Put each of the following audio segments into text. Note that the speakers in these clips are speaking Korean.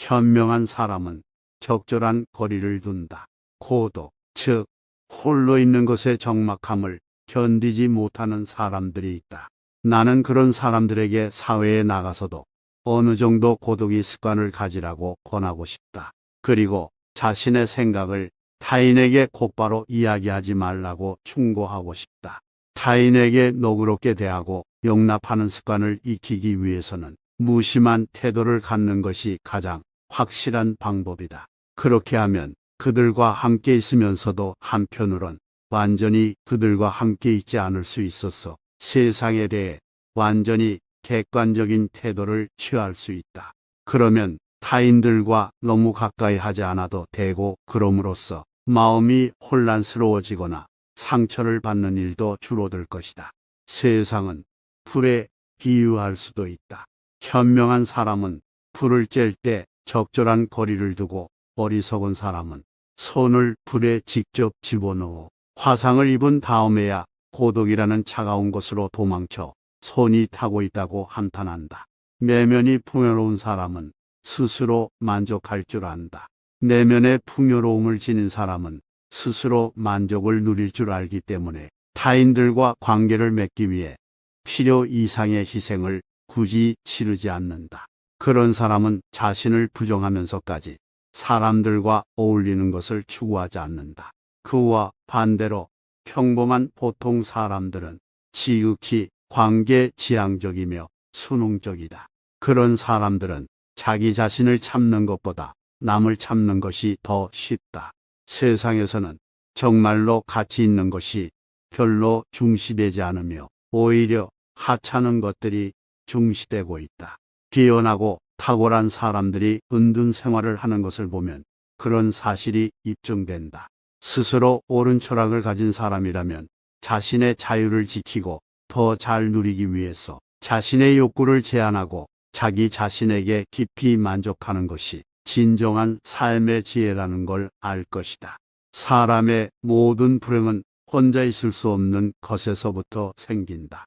현명한 사람은 적절한 거리를 둔다. 고독, 즉 홀로 있는 것의 적막함을 견디지 못하는 사람들이 있다. 나는 그런 사람들에게 사회에 나가서도 어느 정도 고독의 습관을 가지라고 권하고 싶다. 그리고 자신의 생각을 타인에게 곧바로 이야기하지 말라고 충고하고 싶다. 타인에게 너그럽게 대하고 용납하는 습관을 익히기 위해서는 무심한 태도를 갖는 것이 가장 확실한 방법이다. 그렇게 하면 그들과 함께 있으면서도 한편으론 완전히 그들과 함께 있지 않을 수 있어서 세상에 대해 완전히 객관적인 태도를 취할 수 있다. 그러면 타인들과 너무 가까이 하지 않아도 되고, 그럼으로써 마음이 혼란스러워지거나 상처를 받는 일도 줄어들 것이다. 세상은 불에 비유할 수도 있다. 현명한 사람은 불을 쬐일 때 적절한 거리를 두고, 어리석은 사람은 손을 불에 직접 집어넣어 화상을 입은 다음에야 고독이라는 차가운 곳으로 도망쳐 손이 타고 있다고 한탄한다. 내면이 풍요로운 사람은 스스로 만족할 줄 안다. 내면의 풍요로움을 지닌 사람은 스스로 만족을 누릴 줄 알기 때문에 타인들과 관계를 맺기 위해 필요 이상의 희생을 굳이 치르지 않는다. 그런 사람은 자신을 부정하면서까지 사람들과 어울리는 것을 추구하지 않는다. 그와 반대로 평범한 보통 사람들은 지극히 관계지향적이며 순응적이다. 그런 사람들은 자기 자신을 참는 것보다 남을 참는 것이 더 쉽다. 세상에서는 정말로 가치 있는 것이 별로 중시되지 않으며 오히려 하찮은 것들이 중시되고 있다. 뛰어나고 탁월한 사람들이 은둔 생활을 하는 것을 보면 그런 사실이 입증된다. 스스로 옳은 철학을 가진 사람이라면 자신의 자유를 지키고 더 잘 누리기 위해서 자신의 욕구를 제한하고 자기 자신에게 깊이 만족하는 것이 진정한 삶의 지혜라는 걸 알 것이다. 사람의 모든 불행은 혼자 있을 수 없는 것에서부터 생긴다.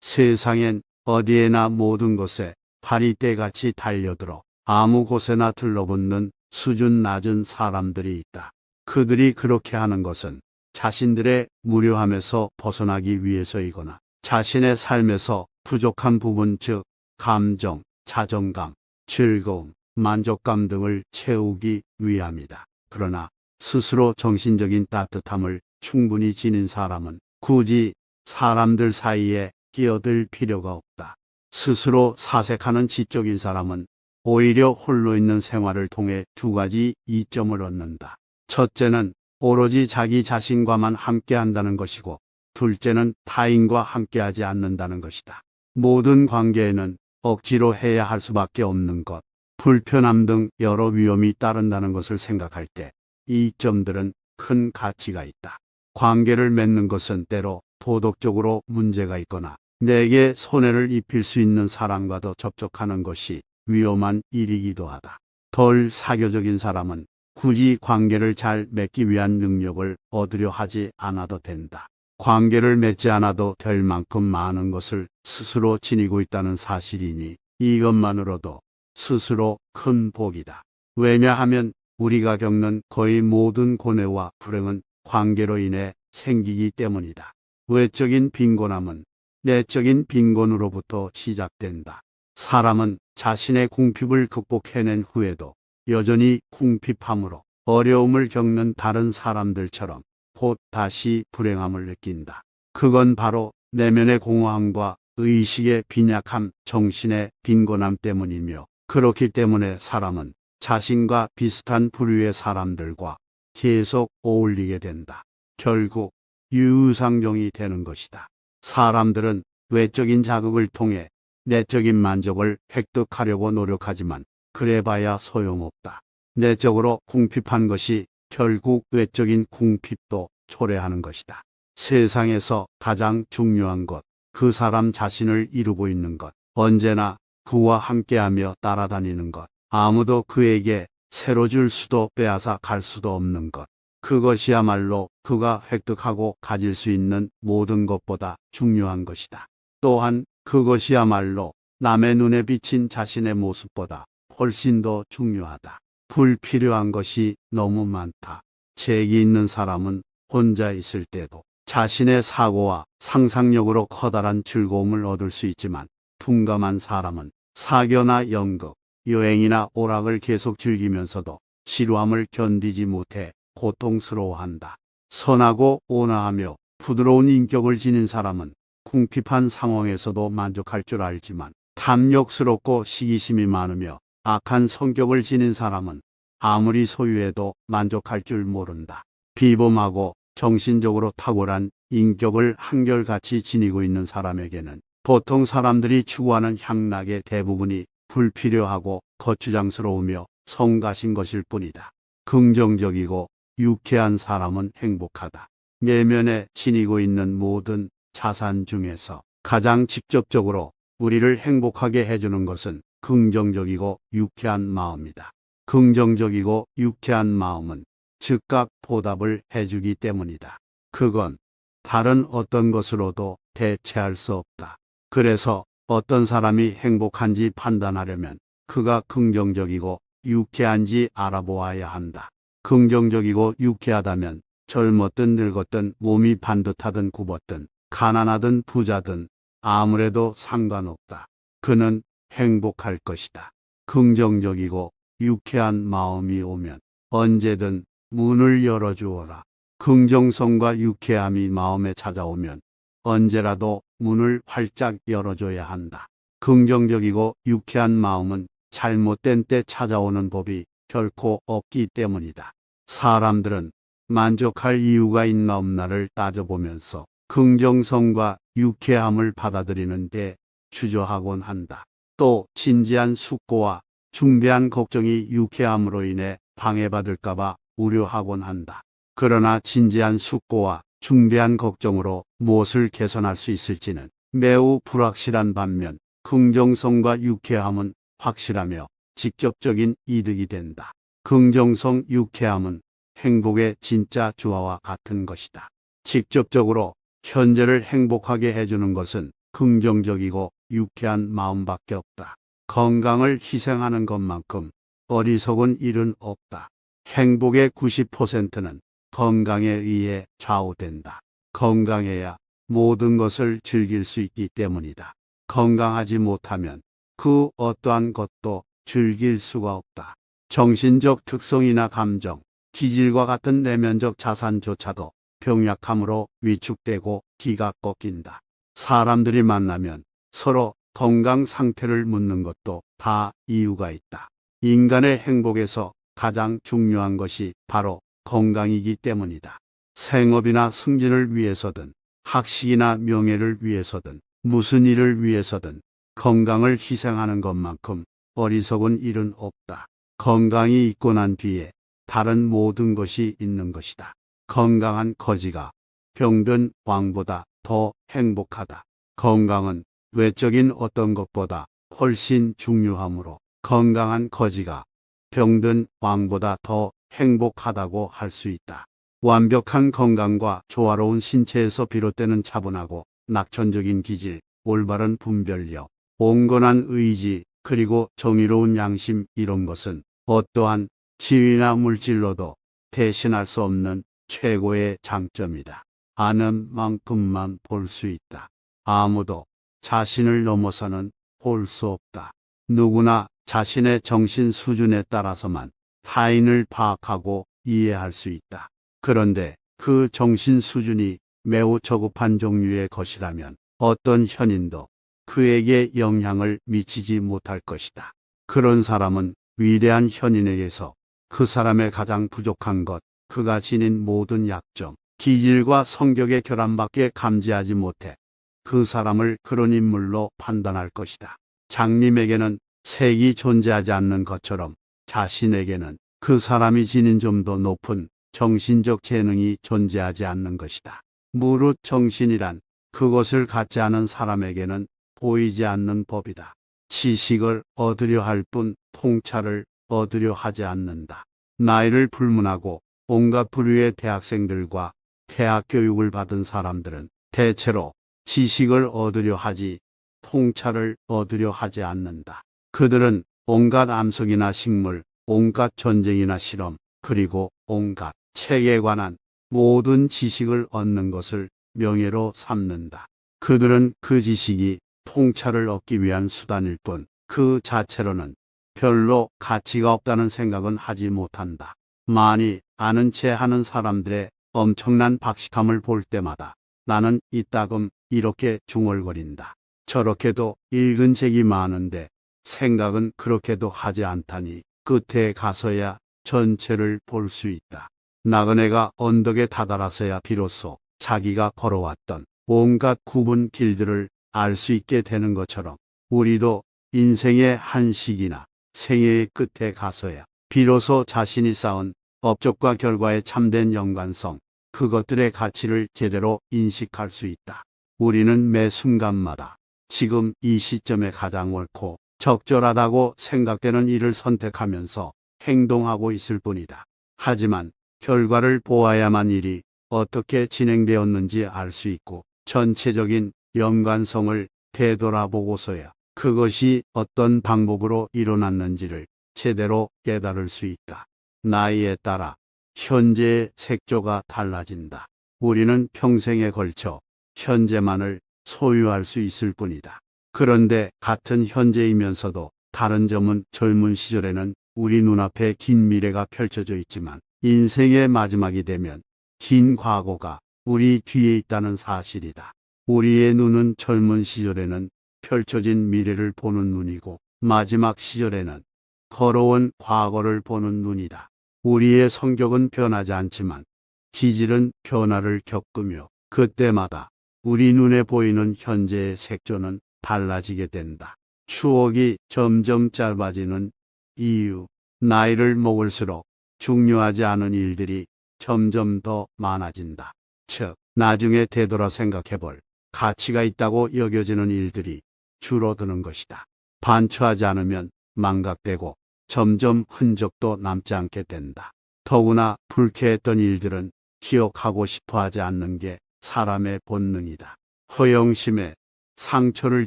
세상엔 어디에나 모든 것에 발이 떼같이 달려들어 아무 곳에나 들러붙는 수준 낮은 사람들이 있다. 그들이 그렇게 하는 것은 자신들의 무료함에서 벗어나기 위해서이거나 자신의 삶에서 부족한 부분, 즉 감정, 자존감, 즐거움, 만족감 등을 채우기 위함이다. 그러나 스스로 정신적인 따뜻함을 충분히 지닌 사람은 굳이 사람들 사이에 끼어들 필요가 없다. 스스로 사색하는 지적인 사람은 오히려 홀로 있는 생활을 통해 두 가지 이점을 얻는다. 첫째는 오로지 자기 자신과만 함께한다는 것이고, 둘째는 타인과 함께하지 않는다는 것이다. 모든 관계에는 억지로 해야 할 수밖에 없는 것, 불편함 등 여러 위험이 따른다는 것을 생각할 때 이 점들은 큰 가치가 있다. 관계를 맺는 것은 때로 도덕적으로 문제가 있거나 내게 손해를 입힐 수 있는 사람과도 접촉하는 것이 위험한 일이기도 하다. 덜 사교적인 사람은 굳이 관계를 잘 맺기 위한 능력을 얻으려 하지 않아도 된다. 관계를 맺지 않아도 될 만큼 많은 것을 스스로 지니고 있다는 사실이니 이것만으로도 스스로 큰 복이다. 왜냐하면 우리가 겪는 거의 모든 고뇌와 불행은 관계로 인해 생기기 때문이다. 외적인 빈곤함은 내적인 빈곤으로부터 시작된다. 사람은 자신의 궁핍을 극복해낸 후에도 여전히 궁핍함으로 어려움을 겪는 다른 사람들처럼 곧 다시 불행함을 느낀다. 그건 바로 내면의 공허함과 의식의 빈약함, 정신의 빈곤함 때문이며, 그렇기 때문에 사람은 자신과 비슷한 부류의 사람들과 계속 어울리게 된다. 결국 유유상종이 되는 것이다. 사람들은 외적인 자극을 통해 내적인 만족을 획득하려고 노력하지만 그래봐야 소용없다. 내적으로 궁핍한 것이 결국 외적인 궁핍도 초래하는 것이다. 세상에서 가장 중요한 것, 그 사람 자신을 이루고 있는 것, 언제나 그와 함께하며 따라다니는 것, 아무도 그에게 새로 줄 수도 빼앗아 갈 수도 없는 것, 그것이야말로 그가 획득하고 가질 수 있는 모든 것보다 중요한 것이다. 또한 그것이야말로 남의 눈에 비친 자신의 모습보다 훨씬 더 중요하다. 불필요한 것이 너무 많다. 재기 있는 사람은 혼자 있을 때도 자신의 사고와 상상력으로 커다란 즐거움을 얻을 수 있지만, 둔감한 사람은 사교나 연극, 여행이나 오락을 계속 즐기면서도 지루함을 견디지 못해 고통스러워한다. 선하고 온화하며 부드러운 인격을 지닌 사람은 궁핍한 상황에서도 만족할 줄 알지만, 탐욕스럽고 시기심이 많으며 악한 성격을 지닌 사람은 아무리 소유해도 만족할 줄 모른다. 비범하고 정신적으로 탁월한 인격을 한결같이 지니고 있는 사람에게는 보통 사람들이 추구하는 향락의 대부분이 불필요하고 거추장스러우며 성가신 것일 뿐이다. 긍정적이고 유쾌한 사람은 행복하다. 내면에 지니고 있는 모든 자산 중에서 가장 직접적으로 우리를 행복하게 해주는 것은 긍정적이고 유쾌한 마음이다. 긍정적이고 유쾌한 마음은 즉각 보답을 해주기 때문이다. 그건 다른 어떤 것으로도 대체할 수 없다. 그래서 어떤 사람이 행복한지 판단하려면 그가 긍정적이고 유쾌한지 알아보아야 한다. 긍정적이고 유쾌하다면 젊었든 늙었든 몸이 반듯하든 굽었든 가난하든 부자든 아무래도 상관없다. 그는 행복할 것이다. 긍정적이고 유쾌한 마음이 오면 언제든 문을 열어주어라. 긍정성과 유쾌함이 마음에 찾아오면 언제라도 문을 활짝 열어줘야 한다. 긍정적이고 유쾌한 마음은 잘못된 때 찾아오는 법이 결코 없기 때문이다. 사람들은 만족할 이유가 있나 없나를 따져보면서 긍정성과 유쾌함을 받아들이는 데 주저하곤 한다. 또 진지한 숙고와 중대한 걱정이 유쾌함으로 인해 방해받을까봐 우려하곤 한다. 그러나 진지한 숙고와 중대한 걱정으로 무엇을 개선할 수 있을지는 매우 불확실한 반면, 긍정성과 유쾌함은 확실하며 직접적인 이득이 된다. 긍정성, 유쾌함은 행복의 진짜 주화와 같은 것이다. 직접적으로 현재를 행복하게 해주는 것은 긍정적이고 유쾌한 마음밖에 없다. 건강을 희생하는 것만큼 어리석은 일은 없다. 행복의 90%는 건강에 의해 좌우된다. 건강해야 모든 것을 즐길 수 있기 때문이다. 건강하지 못하면 그 어떠한 것도 즐길 수가 없다. 정신적 특성이나 감정, 기질과 같은 내면적 자산조차도 병약함으로 위축되고 기가 꺾인다. 사람들이 만나면 서로 건강 상태를 묻는 것도 다 이유가 있다. 인간의 행복에서 가장 중요한 것이 바로 건강이기 때문이다. 생업이나 승진을 위해서든 학식이나 명예를 위해서든 무슨 일을 위해서든 건강을 희생하는 것만큼 어리석은 일은 없다. 건강이 있고 난 뒤에 다른 모든 것이 있는 것이다. 건강한 거지가 병든 왕보다 더 행복하다. 건강은 외적인 어떤 것보다 훨씬 중요하므로 건강한 거지가 병든 왕보다 더 행복하다고 할 수 있다. 완벽한 건강과 조화로운 신체에서 비롯되는 차분하고 낙천적인 기질, 올바른 분별력, 온건한 의지, 그리고 정의로운 양심, 이런 것은 어떠한 지위나 물질로도 대신할 수 없는 최고의 장점이다. 아는 만큼만 볼 수 있다. 아무도 자신을 넘어서는 볼 수 없다. 누구나 자신의 정신 수준에 따라서만 타인을 파악하고 이해할 수 있다. 그런데 그 정신 수준이 매우 저급한 종류의 것이라면 어떤 현인도 그에게 영향을 미치지 못할 것이다. 그런 사람은 위대한 현인에게서 그 사람의 가장 부족한 것, 그가 지닌 모든 약점, 기질과 성격의 결함밖에 감지하지 못해 그 사람을 그런 인물로 판단할 것이다. 장님에게는 색이 존재하지 않는 것처럼 자신에게는 그 사람이 지닌 좀 더 높은 정신적 재능이 존재하지 않는 것이다. 무릇 정신이란 그것을 갖지 않은 사람에게는 보이지 않는 법이다. 지식을 얻으려 할 뿐 통찰을 얻으려 하지 않는다. 나이를 불문하고 온갖 부류의 대학생들과 대학 교육을 받은 사람들은 대체로 지식을 얻으려 하지 통찰을 얻으려 하지 않는다. 그들은 온갖 암석이나 식물, 온갖 전쟁이나 실험, 그리고 온갖 책에 관한 모든 지식을 얻는 것을 명예로 삼는다. 그들은 그 지식이 통찰을 얻기 위한 수단일 뿐 그 자체로는 별로 가치가 없다는 생각은 하지 못한다. 많이 아는 체 하는 사람들의 엄청난 박식함을 볼 때마다 나는 이따금 이렇게 중얼거린다. 저렇게도 읽은 책이 많은데 생각은 그렇게도 하지 않다니 끝에 가서야 전체를 볼 수 있다. 나그네가 언덕에 다다라서야 비로소 자기가 걸어왔던 온갖 굽은 길들을 알 수 있게 되는 것처럼 우리도 인생의 한 시기나 생애의 끝에 가서야 비로소 자신이 쌓은 업적과 결과의 참된 연관성, 그것들의 가치를 제대로 인식할 수 있다. 우리는 매 순간마다 지금 이 시점에 가장 옳고 적절하다고 생각되는 일을 선택하면서 행동하고 있을 뿐이다. 하지만 결과를 보아야만 일이 어떻게 진행되었는지 알 수 있고 전체적인 연관성을 되돌아보고서야 그것이 어떤 방법으로 일어났는지를 제대로 깨달을 수 있다. 나이에 따라 현재의 색조가 달라진다. 우리는 평생에 걸쳐 현재만을 소유할 수 있을 뿐이다. 그런데 같은 현재이면서도 다른 점은 젊은 시절에는 우리 눈앞에 긴 미래가 펼쳐져 있지만 인생의 마지막이 되면 긴 과거가 우리 뒤에 있다는 사실이다. 우리의 눈은 젊은 시절에는 펼쳐진 미래를 보는 눈이고 마지막 시절에는 걸어온 과거를 보는 눈이다. 우리의 성격은 변하지 않지만 기질은 변화를 겪으며 그때마다 우리 눈에 보이는 현재의 색조는 달라지게 된다. 추억이 점점 짧아지는 이유, 나이를 먹을수록 중요하지 않은 일들이 점점 더 많아진다. 즉, 나중에 되돌아 생각해볼 가치가 있다고 여겨지는 일들이 줄어드는 것이다. 반추하지 않으면 망각되고 점점 흔적도 남지 않게 된다. 더구나 불쾌했던 일들은 기억하고 싶어 하지 않는 게 사람의 본능이다. 허영심에 상처를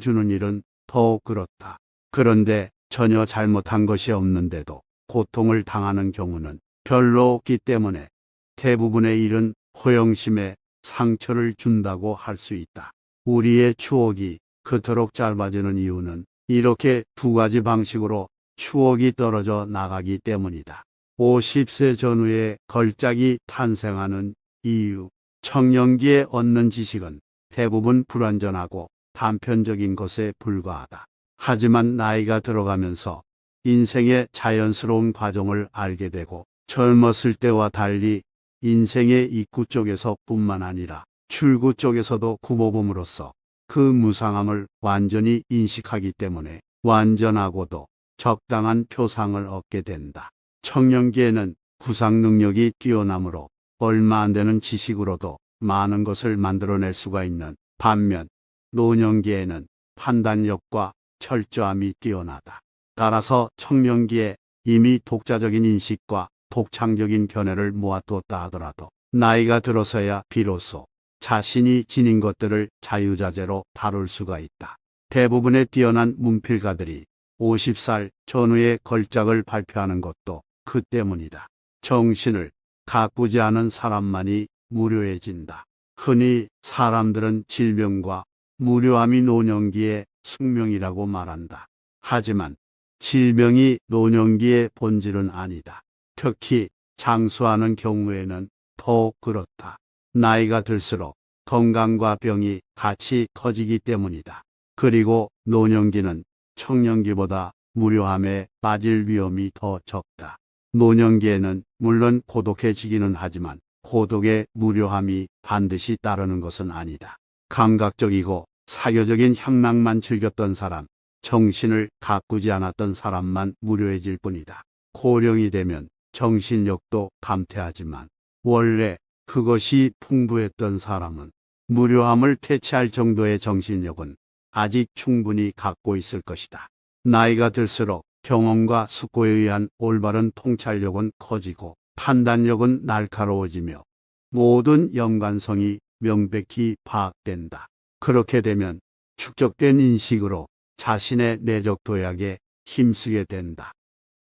주는 일은 더욱 그렇다. 그런데 전혀 잘못한 것이 없는데도 고통을 당하는 경우는 별로 없기 때문에 대부분의 일은 허영심에 상처를 준다고 할 수 있다. 우리의 추억이 그토록 짧아지는 이유는 이렇게 두 가지 방식으로 추억이 떨어져 나가기 때문이다. 50세 전후에 걸작이 탄생하는 이유. 청년기에 얻는 지식은 대부분 불완전하고 단편적인 것에 불과하다. 하지만 나이가 들어가면서 인생의 자연스러운 과정을 알게 되고 젊었을 때와 달리 인생의 입구 쪽에서 뿐만 아니라 출구 쪽에서도 굽어봄으로써 그 무상함을 완전히 인식하기 때문에 완전하고도 적당한 표상을 얻게 된다. 청년기에는 구상 능력이 뛰어나므로 얼마 안 되는 지식으로도 많은 것을 만들어낼 수가 있는 반면 노년기에는 판단력과 철저함이 뛰어나다. 따라서 청년기에 이미 독자적인 인식과 독창적인 견해를 모아두었다 하더라도 나이가 들어서야 비로소 자신이 지닌 것들을 자유자재로 다룰 수가 있다. 대부분의 뛰어난 문필가들이 50살 전후의 걸작을 발표하는 것도 그 때문이다. 정신을 가꾸지 않은 사람만이 무료해진다. 흔히 사람들은 질병과 무료함이 노년기의 숙명이라고 말한다. 하지만 질병이 노년기의 본질은 아니다. 특히 장수하는 경우에는 더욱 그렇다. 나이가 들수록 건강과 병이 같이 커지기 때문이다. 그리고 노년기는 청년기보다 무료함에 빠질 위험이 더 적다. 노년기에는 물론 고독해지기는 하지만 고독의 무료함이 반드시 따르는 것은 아니다. 감각적이고 사교적인 향락만 즐겼던 사람, 정신을 가꾸지 않았던 사람만 무료해질 뿐이다. 고령이 되면 정신력도 감퇴하지만 원래 그것이 풍부했던 사람은 무료함을 퇴치할 정도의 정신력은 아직 충분히 갖고 있을 것이다. 나이가 들수록 경험과 숙고에 의한 올바른 통찰력은 커지고 판단력은 날카로워지며 모든 연관성이 명백히 파악된다. 그렇게 되면 축적된 인식으로 자신의 내적 도약에 힘쓰게 된다.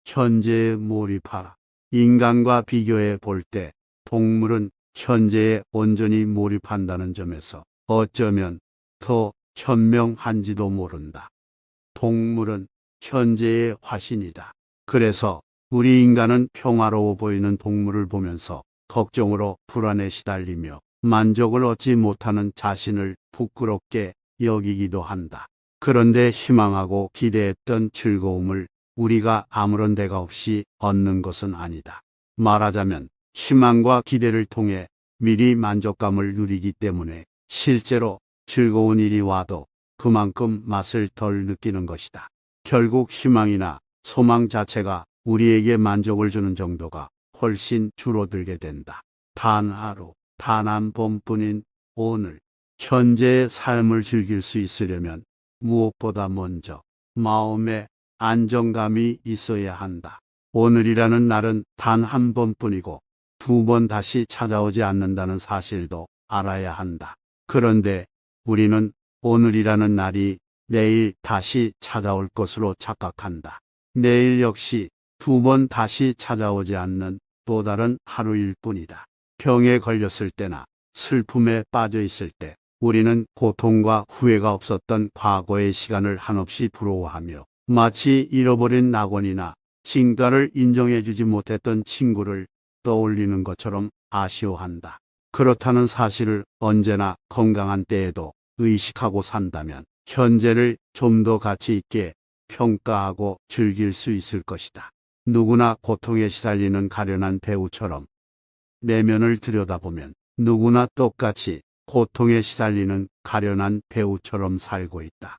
현재에 몰입하라. 인간과 비교해 볼 때 동물은 현재에 온전히 몰입한다는 점에서 어쩌면 더 현명한지도 모른다. 동물은 현재의 화신이다. 그래서 우리 인간은 평화로워 보이는 동물을 보면서 걱정으로 불안에 시달리며 만족을 얻지 못하는 자신을 부끄럽게 여기기도 한다. 그런데 희망하고 기대했던 즐거움을 우리가 아무런 대가 없이 얻는 것은 아니다. 말하자면 희망과 기대를 통해 미리 만족감을 누리기 때문에 실제로 즐거운 일이 와도 그만큼 맛을 덜 느끼는 것이다. 결국 희망이나 소망 자체가 우리에게 만족을 주는 정도가 훨씬 줄어들게 된다. 단 하루, 단 한 번뿐인 오늘, 현재의 삶을 즐길 수 있으려면 무엇보다 먼저 마음에 안정감이 있어야 한다. 오늘이라는 날은 단 한 번뿐이고 두 번 다시 찾아오지 않는다는 사실도 알아야 한다. 그런데 우리는 오늘이라는 날이 내일 다시 찾아올 것으로 착각한다. 내일 역시 두 번 다시 찾아오지 않는 또 다른 하루일 뿐이다. 병에 걸렸을 때나 슬픔에 빠져 있을 때 우리는 고통과 후회가 없었던 과거의 시간을 한없이 부러워하며 마치 잃어버린 낙원이나 진가를 인정해주지 못했던 친구를 떠올리는 것처럼 아쉬워한다. 그렇다는 사실을 언제나 건강한 때에도 의식하고 산다면 현재를 좀 더 가치 있게 평가하고 즐길 수 있을 것이다. 누구나 고통에 시달리는 가련한 배우처럼 내면을 들여다보면 누구나 똑같이 고통에 시달리는 가련한 배우처럼 살고 있다.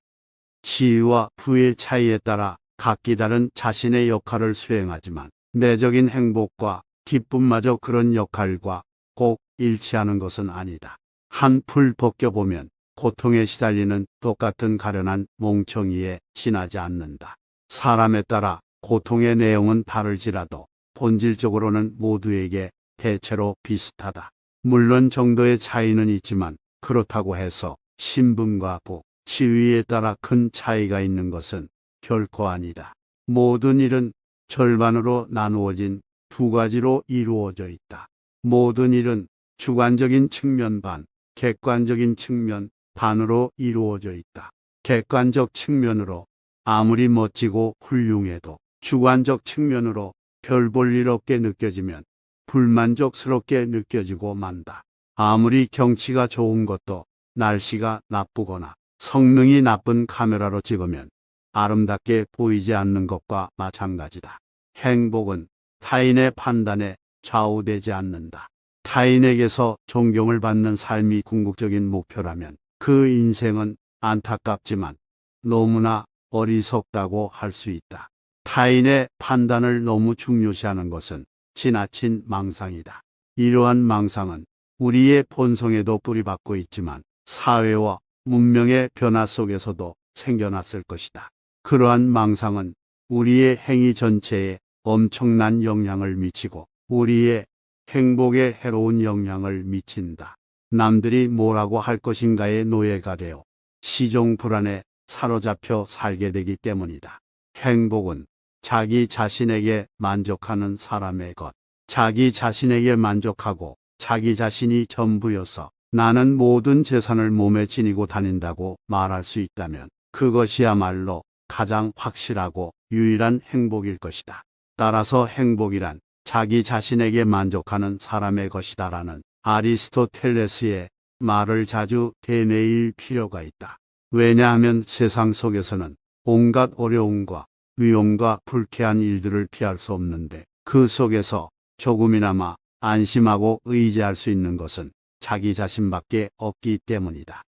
지위와 부의 차이에 따라 각기 다른 자신의 역할을 수행하지만 내적인 행복과 기쁨마저 그런 역할과 꼭 일치하는 것은 아니다. 한풀 벗겨보면 고통에 시달리는 똑같은 가련한 몽청이에 지나지 않는다. 사람에 따라 고통의 내용은 다를지라도 본질적으로는 모두에게 대체로 비슷하다. 물론 정도의 차이는 있지만 그렇다고 해서 신분과 부, 지위에 따라 큰 차이가 있는 것은 결코 아니다. 모든 일은 절반으로 나누어진 두 가지로 이루어져 있다. 모든 일은 주관적인 측면 반, 객관적인 측면 반으로 이루어져 있다. 객관적 측면으로 아무리 멋지고 훌륭해도 주관적 측면으로 별 볼 일 없게 느껴지면 불만족스럽게 느껴지고 만다. 아무리 경치가 좋은 것도 날씨가 나쁘거나 성능이 나쁜 카메라로 찍으면 아름답게 보이지 않는 것과 마찬가지다. 행복은 타인의 판단에 좌우되지 않는다. 타인에게서 존경을 받는 삶이 궁극적인 목표라면 그 인생은 안타깝지만 너무나 어리석다고 할 수 있다. 타인의 판단을 너무 중요시하는 것은 지나친 망상이다. 이러한 망상은 우리의 본성에도 뿌리박고 있지만 사회와 문명의 변화 속에서도 생겨났을 것이다. 그러한 망상은 우리의 행위 전체에 엄청난 영향을 미치고 우리의 행복에 해로운 영향을 미친다. 남들이 뭐라고 할 것인가의 노예가 되어 시종 불안에 사로잡혀 살게 되기 때문이다. 행복은 자기 자신에게 만족하는 사람의 것. 자기 자신에게 만족하고 자기 자신이 전부여서 나는 모든 재산을 몸에 지니고 다닌다고 말할 수 있다면 그것이야말로 가장 확실하고 유일한 행복일 것이다. 따라서 행복이란 자기 자신에게 만족하는 사람의 것이다라는 아리스토텔레스의 말을 자주 되뇌일 필요가 있다. 왜냐하면 세상 속에서는 온갖 어려움과 위험과 불쾌한 일들을 피할 수 없는데 그 속에서 조금이나마 안심하고 의지할 수 있는 것은 자기 자신밖에 없기 때문이다.